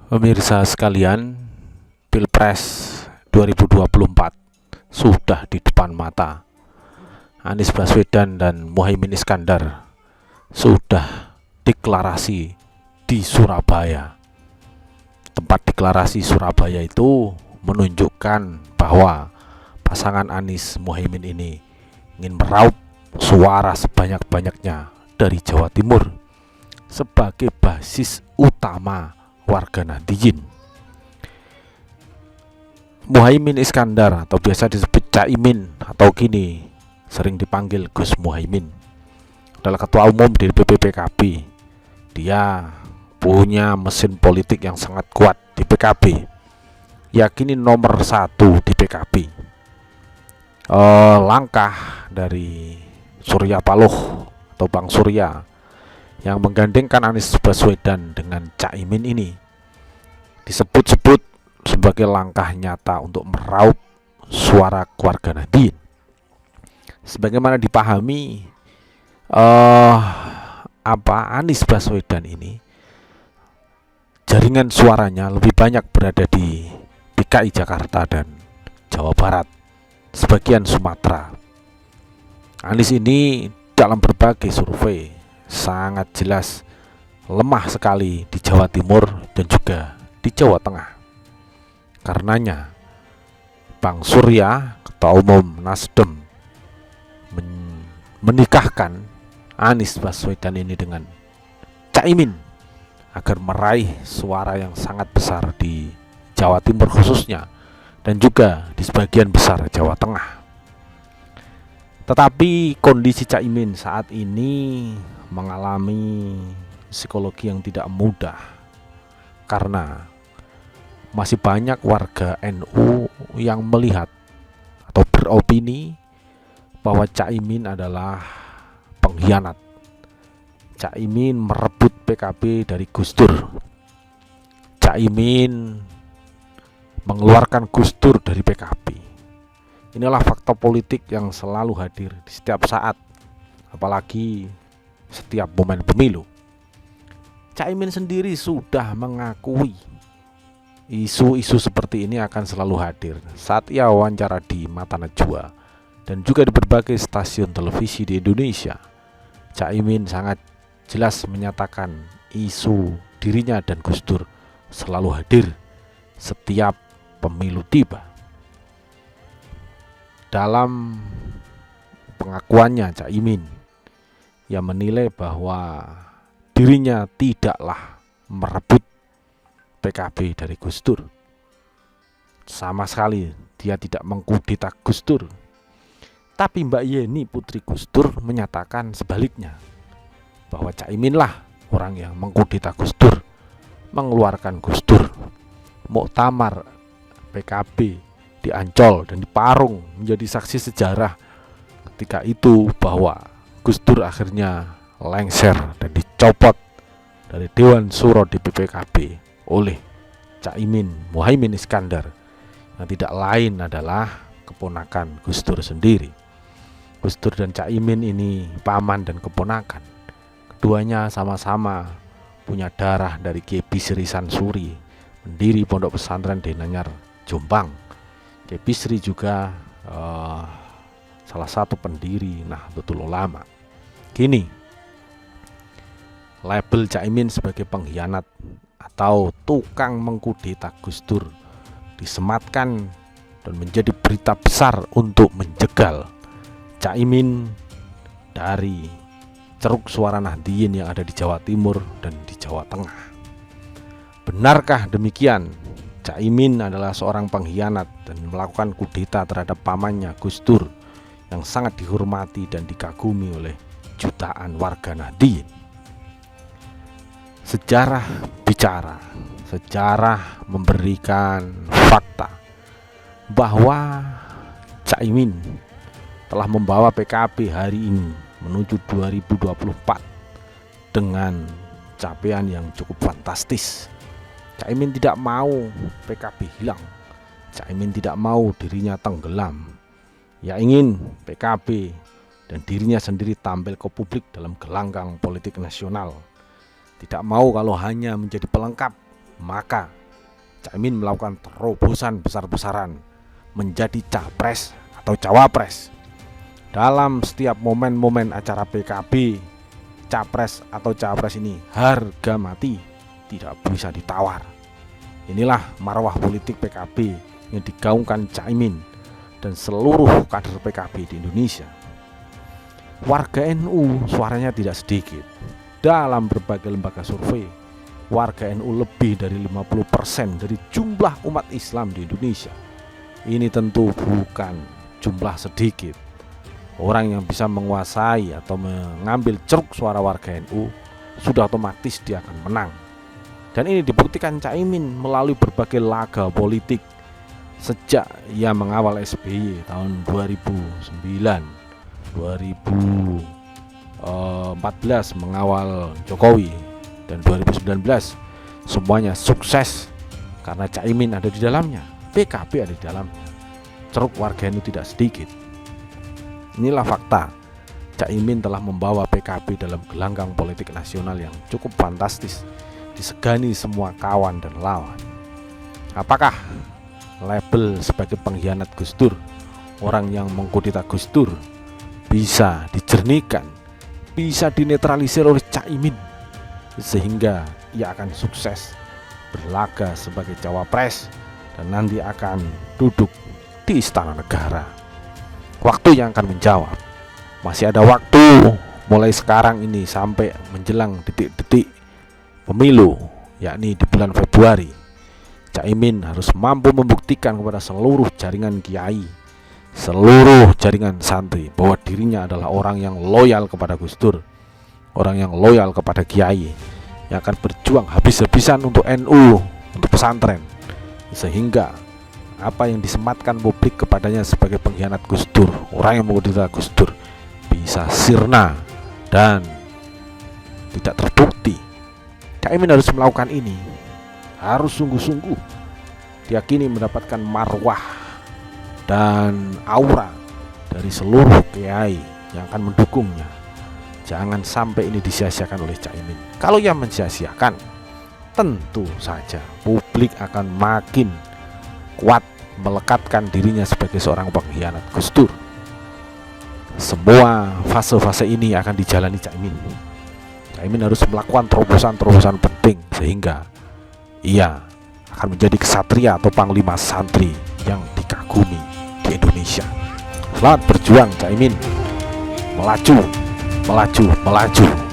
Pemirsa sekalian, Pilpres 2024 sudah di depan mata. Anies Baswedan dan Muhaimin Iskandar sudah deklarasi di Surabaya. Tempat deklarasi Surabaya itu menunjukkan bahwa pasangan Anies Muhaimin ini ingin meraup suara sebanyak-banyaknya dari Jawa Timur sebagai basis utama warga Nahdliyin. Muhaimin Iskandar atau biasa disebut Caimin atau kini sering dipanggil Gus Muhaimin adalah ketua umum di PKB. Dia punya mesin politik yang sangat kuat di PKB, yakini nomor 1 di PKB. Langkah dari Surya Paloh atau Bang Surya yang menggandengkan Anies Baswedan dengan Caimin ini disebut-sebut sebagai langkah nyata untuk meraup suara keluarga Nahdliyin. Sebagaimana dipahami, Anies Baswedan ini jaringan suaranya lebih banyak berada di DKI Jakarta dan Jawa Barat, sebagian Sumatera. Anies ini dalam berbagai survei sangat jelas lemah sekali di Jawa Timur dan juga di Jawa Tengah. Karenanya Bang Surya, ketua umum Nasdem, menikahkan Anies Baswedan ini dengan Caimin agar meraih suara yang sangat besar di Jawa Timur khususnya dan juga di sebagian besar Jawa Tengah. Tetapi kondisi Caimin saat ini mengalami psikologi yang tidak mudah karena masih banyak warga NU yang melihat atau beropini bahwa Caimin adalah pengkhianat. Caimin merebut PKB dari Gus Dur. Caimin mengeluarkan Gus Dur dari PKB. Inilah fakta politik yang selalu hadir di setiap saat, apalagi setiap momen pemilu. Caimin sendiri sudah mengakui isu-isu seperti ini akan selalu hadir saat ia wawancara di Mata Najwa dan juga di berbagai stasiun televisi di Indonesia. Caimin sangat jelas menyatakan isu dirinya dan Gus Dur selalu hadir setiap pemilu tiba. Dalam pengakuannya, Caimin yang menilai bahwa dirinya tidaklah merebut PKB dari Gus Dur. Sama sekali dia tidak mengkudeta Gus Dur. Tapi Mbak Yeni putri Gus Dur menyatakan sebaliknya, bahwa Caimin lah orang yang mengkudeta Gus Dur, mengeluarkan Gus Dur. Muktamar PKB di Ancol dan di Parung menjadi saksi sejarah ketika itu bahwa Gus Dur akhirnya lengser dan dicopot dari Dewan Suro di PKB oleh Caimin Muhaimin Iskandar yang tidak lain adalah keponakan Gus Dur sendiri. Gus Dur dan Caimin ini paman dan keponakan. Keduanya sama-sama punya darah dari Kiai Bisri Sansuri, pendiri Pondok Pesantren Denanyar Jombang. Kiai Bisri juga salah satu pendiri Nahdlatul Ulama. Kini label Caimin sebagai pengkhianat atau tukang mengkudeta Gus Dur disematkan dan menjadi berita besar untuk menjegal Caimin dari ceruk suara Nahdliyin yang ada di Jawa Timur dan di Jawa Tengah. Benarkah demikian? Caimin adalah seorang pengkhianat dan melakukan kudeta terhadap pamannya Gus Dur yang sangat dihormati dan dikagumi oleh jutaan warga Nahdliyin. Sejarah bicara, sejarah memberikan fakta bahwa Caimin telah membawa PKB hari ini menuju 2024 dengan capaian yang cukup fantastis. Caimin tidak mau PKB hilang. Caimin tidak mau dirinya tenggelam. Ia ingin PKB dan dirinya sendiri tampil ke publik dalam gelanggang politik nasional. Tidak mau kalau hanya menjadi pelengkap, maka Caimin melakukan terobosan besar-besaran menjadi capres atau cawapres. Dalam setiap momen-momen acara PKB, capres atau cawapres ini harga mati, tidak bisa ditawar. Inilah marwah politik PKB yang digaungkan Caimin dan seluruh kader PKB di Indonesia. Warga NU suaranya tidak sedikit. Dalam berbagai lembaga survei, warga NU lebih dari 50% dari jumlah umat Islam di Indonesia. Ini tentu bukan jumlah sedikit. Orang yang bisa menguasai atau mengambil ceruk suara warga NU sudah otomatis dia akan menang. Dan ini dibuktikan Caimin melalui berbagai laga politik sejak ia mengawal SBY tahun 2009, 2014 mengawal Jokowi, dan 2019 semuanya sukses karena Caimin ada di dalamnya, PKB ada di dalamnya, ceruk warga NU tidak sedikit. Inilah fakta. Caimin telah membawa PKB dalam gelanggang politik nasional yang cukup fantastis, disegani semua kawan dan lawan. Apakah label sebagai pengkhianat Gus Dur, orang yang mengkudeta Gus Dur, bisa dijernihkan, bisa dinetralisir oleh Caimin sehingga ia akan sukses berlaga sebagai cawapres dan nanti akan duduk di istana negara? Waktu yang akan menjawab. Masih ada waktu mulai sekarang ini sampai menjelang detik-detik pemilu, yakni di bulan Februari. Caimin harus mampu membuktikan kepada seluruh jaringan kiai, seluruh jaringan santri bahwa dirinya adalah orang yang loyal kepada Gus Dur, orang yang loyal kepada kiai, yang akan berjuang habis-habisan untuk NU, untuk pesantren, sehingga apa yang disematkan publik kepadanya sebagai pengkhianat Gus Dur, orang yang mengkudeta Gus Dur, bisa sirna dan tidak terbukti. Caimin harus melakukan ini, harus sungguh-sungguh, diyakini mendapatkan marwah dan aura dari seluruh kiai yang akan mendukungnya. Jangan sampai ini disia-siakan oleh Caimin. Kalau ia mensia-siakan, tentu saja publik akan makin kuat melekatkan dirinya sebagai seorang pengkhianat Gus Dur. Semua fase-fase ini akan dijalani Caimin. Caimin harus melakukan terobosan-terobosan penting sehingga ia akan menjadi kesatria atau panglima santri yang dikagumi di Indonesia. Selamat berjuang Caimin. Melaju, melaju, melaju.